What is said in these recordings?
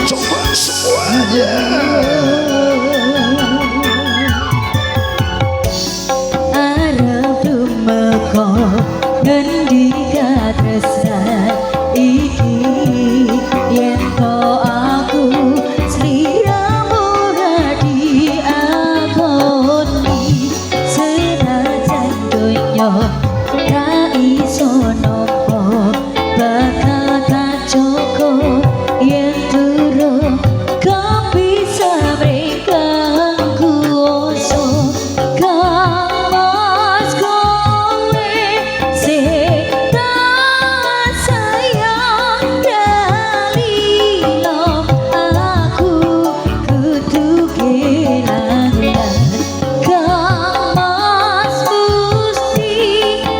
Coba semuanya. Arep dumeko ngendika tresnan iki yen to aku sliramu radi akoni senajan donya ra iso nopo bakal kacoko yen durung kau bisa berikan kuasa kamas kowe sing tak sayang dalilo aku kudu kelangan kamas musti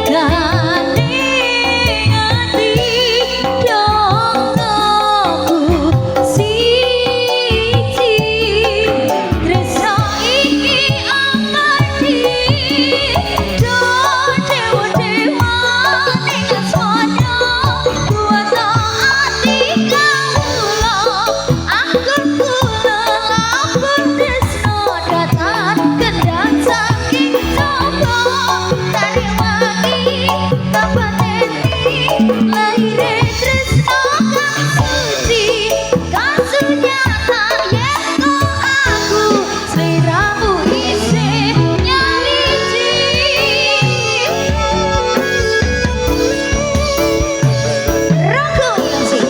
kane ati dong aku siji tresno iki amati do dewa-dewa ning asmana kuwasa ati kawula aku lapor tresno datang kendang saking coba tari wangi kapateni lahire tresno kang suci kasunyata yen aku sliramu isih nyaliji Ranggo Yongsi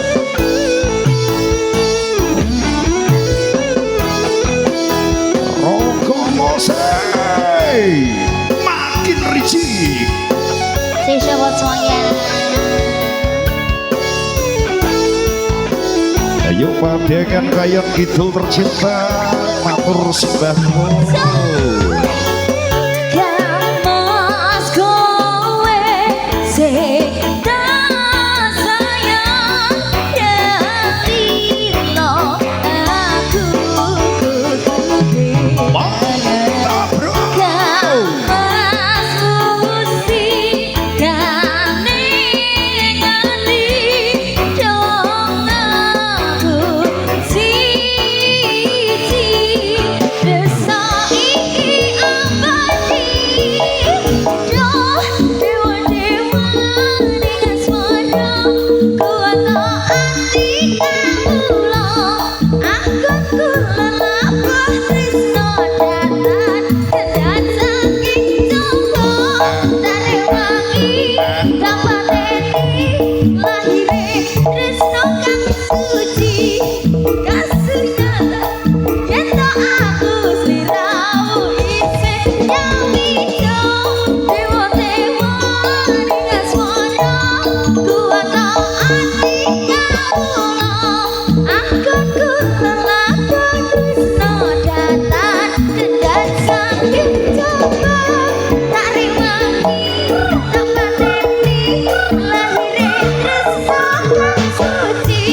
Roko Mosei makin ricik. Sesha buat semuanya. Ayo padekan kayak kidul tercinta matur sembahmu. Kamas kowe sing tak sayang dalilo aku kudu Mantap bro. kamas musti kane ngali dong aku siji desa iki abadi do dewa-dewa ning asmana kuwasa ati kawula aku kulalabuh tresno datan kendang saking coba tari wangi kapateni lahire tresno kang suci kasunyata yen to aku sliramu isih nyawija dewa-dewa ning asmana kuwasa ati kawula aku kulalabuh tresno datan kendang saking coba tari wangi kapateni lahire tresno kang suci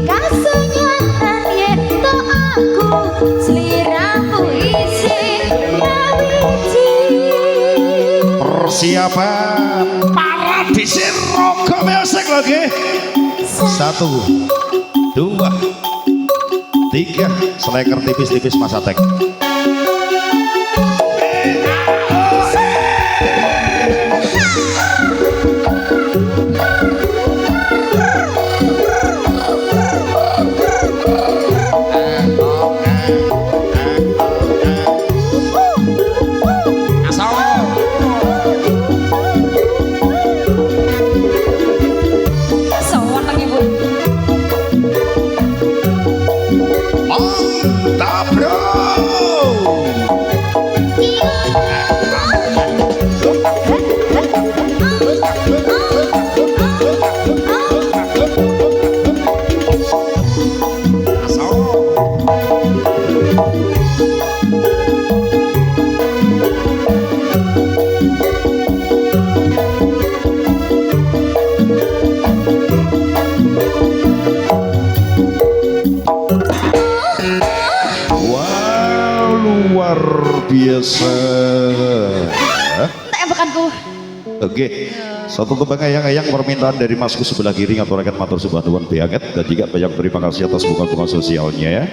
kasunyatan yen to aku sliramu isih nyawiji Persiapan para disir Roko Music lagi. 1, 2, 3 seleker tipis-tipis Mas Atek. Sowan ibu Wow, luar biasa. Tak empakanku. Oke, satu tebang ayang-ayang permintaan dari masku sebelah kiri ngaturakan matur sebuah nuwun banget dan juga banyak terima kasih atas bunga-bunga sosialnya ya.